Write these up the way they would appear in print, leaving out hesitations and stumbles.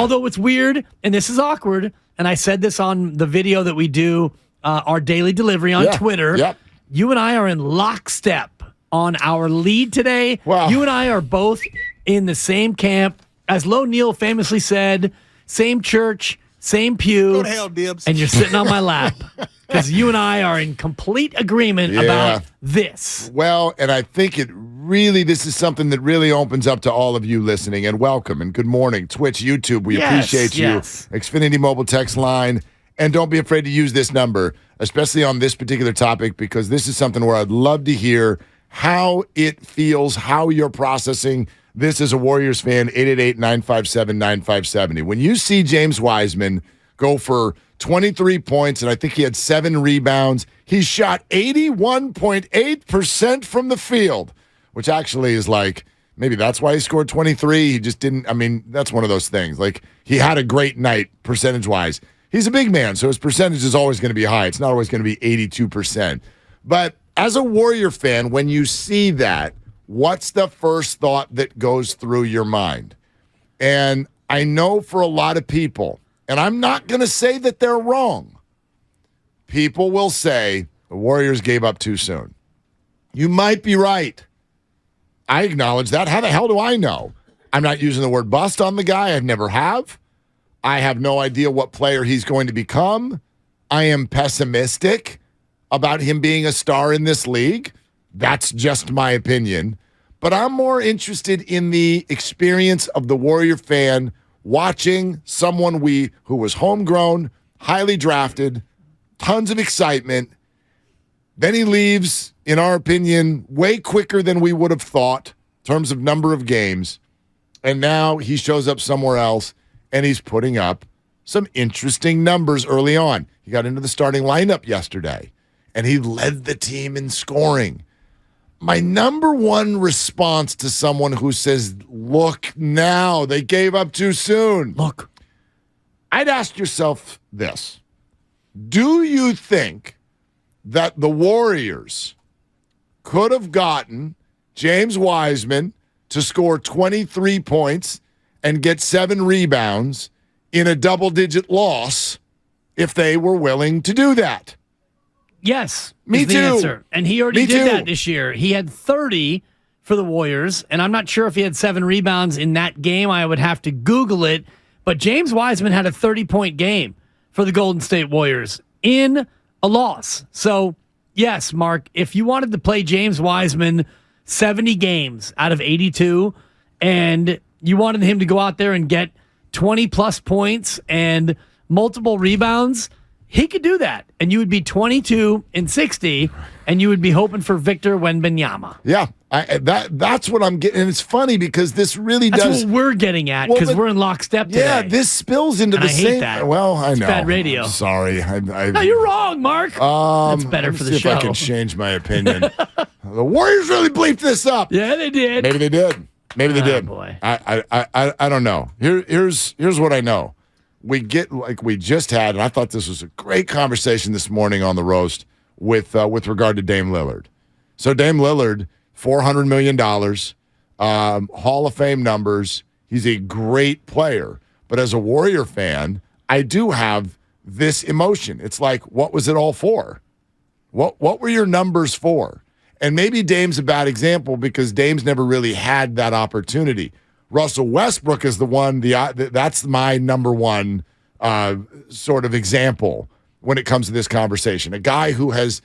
Although it's weird, and this is awkward, and I said this on the video that we do, our daily delivery on Twitter. Yep. You and I are in lockstep on our lead today. Wow. You and I are both in the same camp. As Lo Neal famously said, same church, same pew. Go to hell, Dibs. And you're sitting on my lap. Because you and I are in complete agreement about this. Well, and I think this is something that really opens up to all of you listening. And welcome and good morning. Twitch, YouTube, we appreciate you. Xfinity Mobile text line. And don't be afraid to use this number, especially on this particular topic, because this is something where I'd love to hear how it feels, how you're processing this as a Warriors fan. 888-957-9570. When you see James Wiseman go for 23 points, and I think he had 7 rebounds. He shot 81.8% from the field, which actually is like, maybe that's why he scored 23. He just didn't, that's one of those things. Like, he had a great night percentage-wise. He's a big man, so his percentage is always going to be high. It's not always going to be 82%. But as a Warrior fan, when you see that, what's the first thought that goes through your mind? And I know for a lot of people, and I'm not going to say that they're wrong, people will say the Warriors gave up too soon. You might be right. I acknowledge that. How the hell do I know? I'm not using the word bust on the guy. I never have. I have no idea what player he's going to become. I am pessimistic about him being a star in this league. That's just my opinion. But I'm more interested in the experience of the Warrior fan watching someone who was homegrown, highly drafted, tons of excitement. Then he leaves, in our opinion, way quicker than we would have thought in terms of number of games. And now he shows up somewhere else, and he's putting up some interesting numbers early on. He got into the starting lineup yesterday, and he led the team in scoring. My number one response to someone who says, look now, they gave up too soon. Look. I'd ask yourself this. Do you think that the Warriors could have gotten James Wiseman to score 23 points and get 7 rebounds in a double-digit loss if they were willing to do that? Yes. Me the too. Answer. And he already did that this year. He had 30 for the Warriors, and I'm not sure if he had 7 rebounds in that game. I would have to Google it. But James Wiseman had a 30-point game for the Golden State Warriors in a loss. So, yes, Mark, if you wanted to play James Wiseman 70 games out of 82, and you wanted him to go out there and get 20-plus points and multiple rebounds, he could do that, and you would be 22-60, and you would be hoping for Victor Wembanyama. Yeah, that's what I'm getting. And it's funny because this really That's does. what we're getting at because we're in lockstep today. Yeah, this spills into and the I same. hate that. Well, I know. It's bad radio. I'm sorry. No, you're wrong, Mark. That's better for the show. See if I can change my opinion. The Warriors really bleeped this up. Yeah, they did. Maybe they did. Maybe they did. Boy. I don't know. Here's what I know. We get, like we just had, and I thought this was a great conversation this morning on the roast with regard to Dame Lillard. So Dame Lillard, $400 million, Hall of Fame numbers. He's a great player. But as a Warrior fan, I do have this emotion. It's like, what was it all for? What were your numbers for? And maybe Dame's a bad example because Dame's never really had that opportunity. Russell Westbrook is the one, that's my number one sort of example when it comes to this conversation. A guy who has,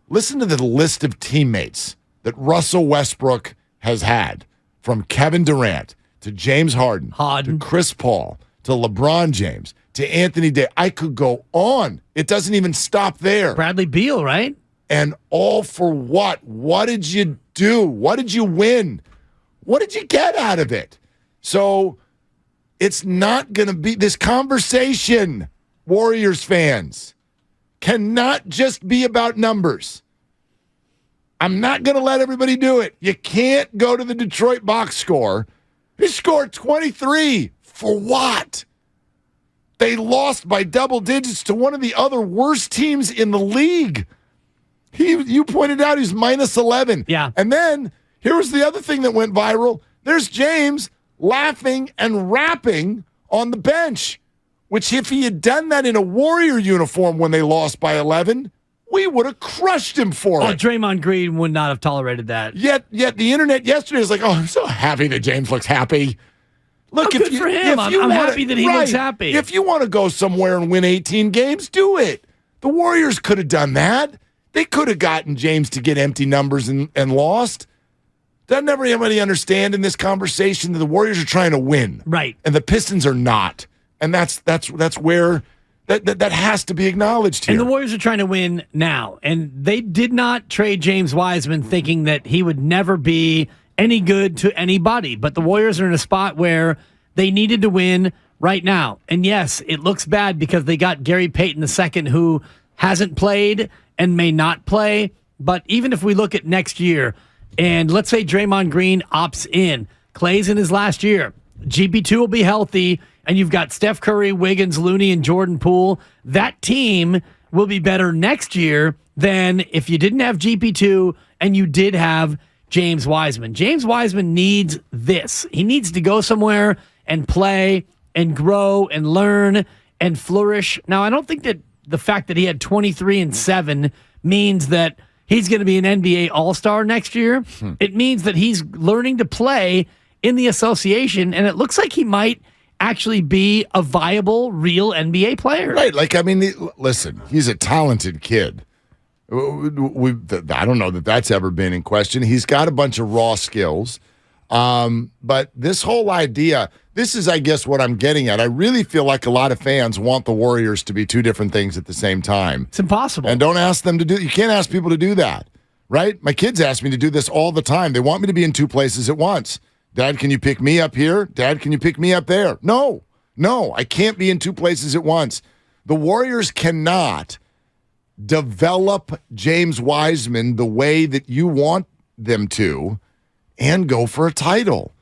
listened to the list of teammates that Russell Westbrook has had, from Kevin Durant to James Harden. To Chris Paul to LeBron James to Anthony Davis. I could go on. It doesn't even stop there. Bradley Beal, right? And all for what? What did you do? What did you win? What did you get out of it? So it's not going to be this conversation, Warriors fans, cannot just be about numbers. I'm not going to let everybody do it. You can't go to the Detroit box score. He scored 23. For what? They lost by double digits to one of the other worst teams in the league. You pointed out he's minus 11. Yeah. And then here was the other thing that went viral. There's James laughing and rapping on the bench, which if he had done that in a Warrior uniform when they lost by 11, we would have crushed him for it. Draymond Green would not have tolerated that. Yet the internet yesterday was like, oh, I'm so happy that James looks happy. Look, good for him. I'm happy that he looks happy. If you want to go somewhere and win 18 games, do it. The Warriors could have done that. They could have gotten James to get empty numbers and lost. Doesn't everybody understand in this conversation that the Warriors are trying to win, right? And the Pistons are not, and that's where that has to be acknowledged here. And the Warriors are trying to win now, and they did not trade James Wiseman thinking that he would never be any good to anybody. But the Warriors are in a spot where they needed to win right now. And yes, it looks bad because they got Gary Payton II, who hasn't played and may not play. But even if we look at next year, and let's say Draymond Green opts in, Clay's in his last year, GP2 will be healthy, and you've got Steph Curry, Wiggins, Looney, and Jordan Poole. That team will be better next year than if you didn't have GP2 and you did have James Wiseman. James Wiseman needs this. He needs to go somewhere and play and grow and learn and flourish. Now, I don't think that the fact that he had 23-7 means that he's going to be an NBA All-Star next year. It means that he's learning to play in the association, and it looks like he might actually be a viable, real NBA player. Right. Like, I mean, listen, he's a talented kid. I don't know that that's ever been in question. He's got a bunch of raw skills. But this whole idea, this is, I guess, what I'm getting at. I really feel like a lot of fans want the Warriors to be two different things at the same time. It's impossible. And don't ask them to do, you can't ask people to do that, right? My kids ask me to do this all the time. They want me to be in two places at once. Dad, can you pick me up here? Dad, can you pick me up there? No, I can't be in two places at once. The Warriors cannot develop James Wiseman the way that you want them to and go for a title.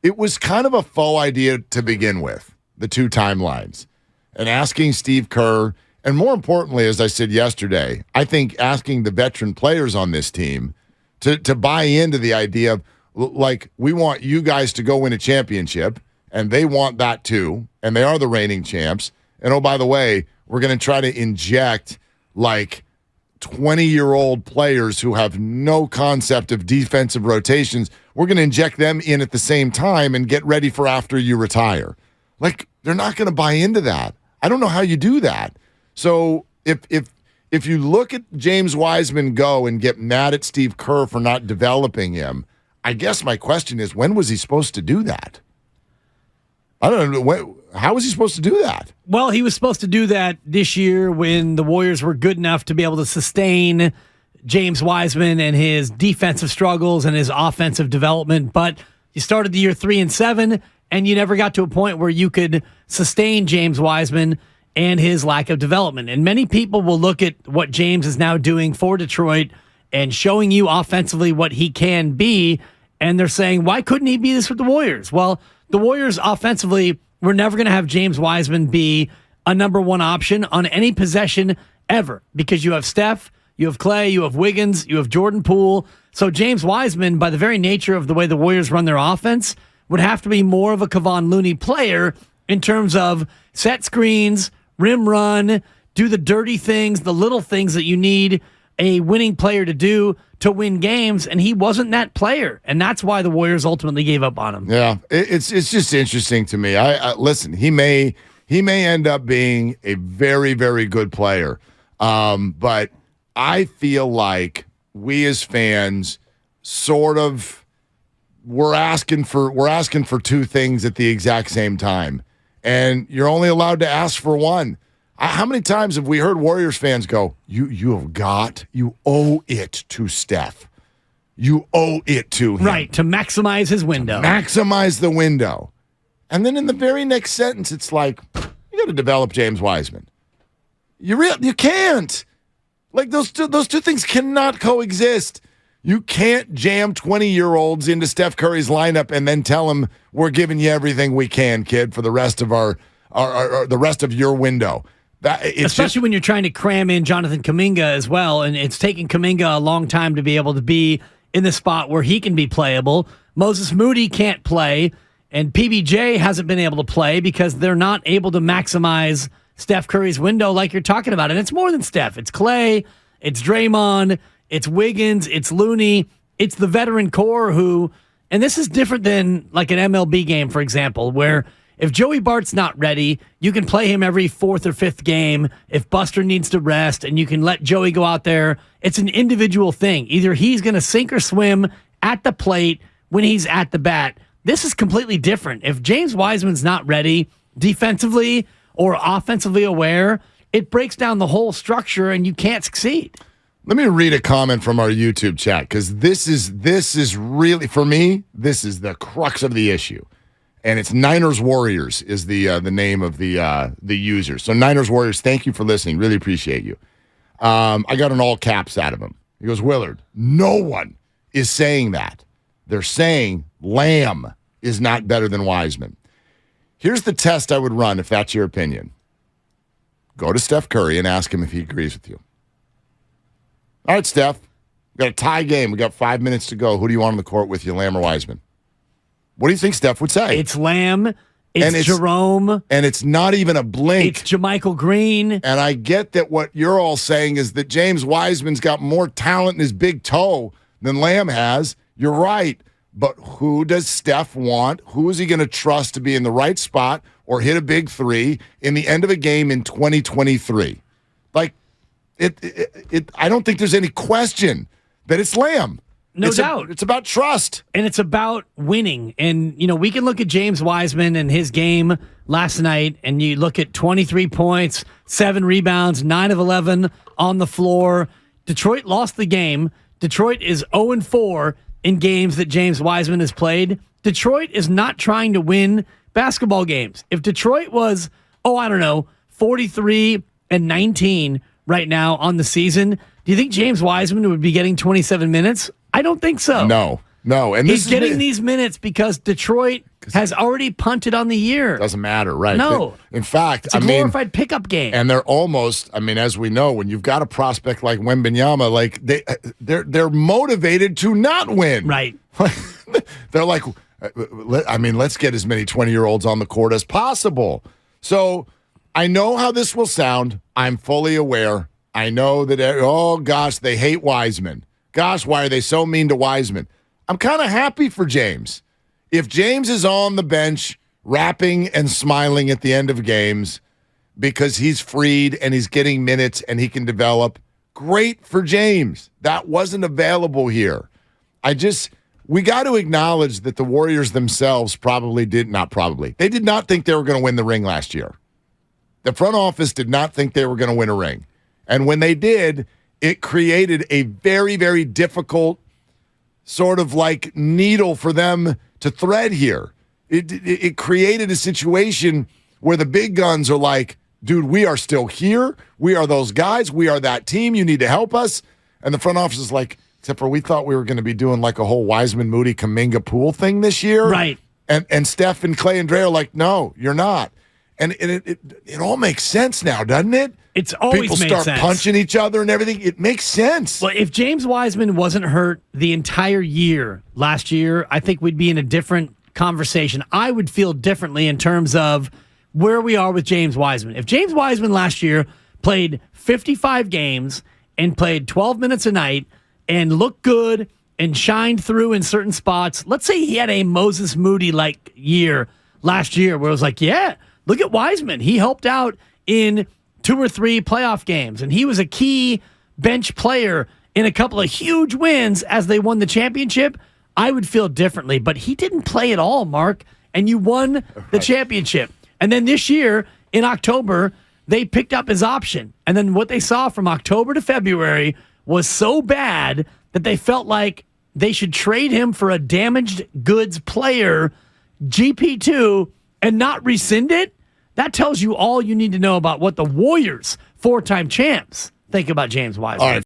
It was kind of a faux idea to begin with, the two timelines. And asking Steve Kerr, and more importantly, as I said yesterday, I think asking the veteran players on this team to buy into the idea of, like, we want you guys to go win a championship, and they want that too, and they are the reigning champs. And oh, by the way, we're going to try to inject, like, 20-year-old players who have no concept of defensive rotations. We're going to inject them in at the same time and get ready for after you retire. Like, they're not going to buy into that. I don't know how you do that. So if you look at James Wiseman go and get mad at Steve Kerr for not developing him, I guess my question is, when was he supposed to do that? I don't know. How was he supposed to do that? Well, he was supposed to do that this year when the Warriors were good enough to be able to sustain James Wiseman and his defensive struggles and his offensive development. But you started the year 3-7, and you never got to a point where you could sustain James Wiseman and his lack of development. And many people will look at what James is now doing for Detroit and showing you offensively what he can be, and they're saying, why couldn't he be this with the Warriors? Well, the Warriors offensively, we're never going to have James Wiseman be a number one option on any possession ever, because you have Steph, you have Clay, you have Wiggins, you have Jordan Poole. So James Wiseman, by the very nature of the way the Warriors run their offense, would have to be more of a Kevon Looney player in terms of set screens, rim run, do the dirty things, the little things that you need a winning player to do to win games, and he wasn't that player, and that's why the Warriors ultimately gave up on him. Yeah, it's just interesting to me. I listen, he may end up being a very, very good player, but I feel like we as fans sort of we're asking for two things at the exact same time, and you're only allowed to ask for one. How many times have we heard Warriors fans go, you owe it to Steph. You owe it to him. Right, to maximize his window. Maximize the window. And then in the very next sentence, it's like, you got to develop James Wiseman. You can't. Like, those two things cannot coexist. You can't jam 20-year-olds into Steph Curry's lineup and then tell him, we're giving you everything we can, kid, for the rest of the rest of your window. Especially when you're trying to cram in Jonathan Kuminga as well, and it's taking Kuminga a long time to be able to be in the spot where he can be playable. Moses Moody can't play And PBJ hasn't been able to play because they're not able to maximize Steph Curry's window like you're talking about. And it's more than Steph. It's Clay, it's Draymond, it's Wiggins, it's Looney, it's the veteran core who, and this is different than like an MLB game, for example, where if Joey Bart's not ready, you can play him every fourth or fifth game if Buster needs to rest, and you can let Joey go out there. It's an individual thing. Either he's going to sink or swim at the plate when he's at the bat. This is completely different. If James Wiseman's not ready defensively or offensively aware, it breaks down the whole structure and you can't succeed. Let me read a comment from our YouTube chat because this is really, for me, this is the crux of the issue. And it's Niners Warriors is the name of the user. So Niners Warriors, thank you for listening. Really appreciate you. I got an all caps out of him. He goes, Willard, no one is saying that. They're saying Lamb is not better than Wiseman. Here's the test I would run if that's your opinion. Go to Steph Curry and ask him if he agrees with you. All right, Steph, we got a tie game. We got 5 minutes to go. Who do you want on the court with you, Lamb or Wiseman? What do you think Steph would say? It's Lamb. It's Jerome. And it's not even a blink. It's JaMychal Green. And I get that what you're all saying is that James Wiseman's got more talent in his big toe than Lamb has. You're right. But who does Steph want? Who is he going to trust to be in the right spot or hit a big three in the end of a game in 2023? Like, I don't think there's any question that it's Lamb. No doubt. It's about trust. And it's about winning. And, we can look at James Wiseman and his game last night, and you look at 23 points, 7 rebounds, 9 of 11 on the floor. Detroit lost the game. Detroit is 0-4 in games that James Wiseman has played. Detroit is not trying to win basketball games. If Detroit was, 43-19 right now on the season, do you think James Wiseman would be getting 27 minutes? I don't think so. No. And he's getting these minutes because Detroit has already punted on the year. Doesn't matter, right? No. In fact, it's a glorified pickup game. And they're almost, as we know, when you've got a prospect like Wembanyama, like they're motivated to not win. Right. They're like, let's get as many 20-year-olds on the court as possible. So I know how this will sound. I'm fully aware. I know that, oh, gosh, they hate Wiseman. Gosh, why are they so mean to Wiseman? I'm kind of happy for James. If James is on the bench rapping and smiling at the end of games because he's freed and he's getting minutes and he can develop, great for James. That wasn't available here. We got to acknowledge that the Warriors themselves they did not think they were going to win the ring last year. The front office did not think they were going to win a ring. And when they did, it created a very, very difficult sort of like needle for them to thread here. It created a situation where the big guns are like, dude, we are still here. We are those guys. We are that team. You need to help us. And the front office is like, except for we thought we were going to be doing like a whole Wiseman, Moody, Kuminga pool thing this year. Right. And Steph and Clay and Dre are like, no, you're not. And it all makes sense now, doesn't it? It's always People made start sense. punching each other and everything. It makes sense. Well, if James Wiseman wasn't hurt the entire year last year, I think we'd be in a different conversation. I would feel differently in terms of where we are with James Wiseman. If James Wiseman last year played 55 games and played 12 minutes a night and looked good and shined through in certain spots, let's say he had a Moses Moody-like year last year where it was like, yeah, look at Wiseman. He helped out in 2 or 3 playoff games, and he was a key bench player in a couple of huge wins as they won the championship. I would feel differently, but he didn't play at all, Mark, and you won the championship. And then this year, in October, they picked up his option. And then what they saw from October to February was so bad that they felt like they should trade him for a damaged goods player, GP2, and not rescind it. That tells you all you need to know about what the Warriors, 4-time champs, think about James Wiseman. All right.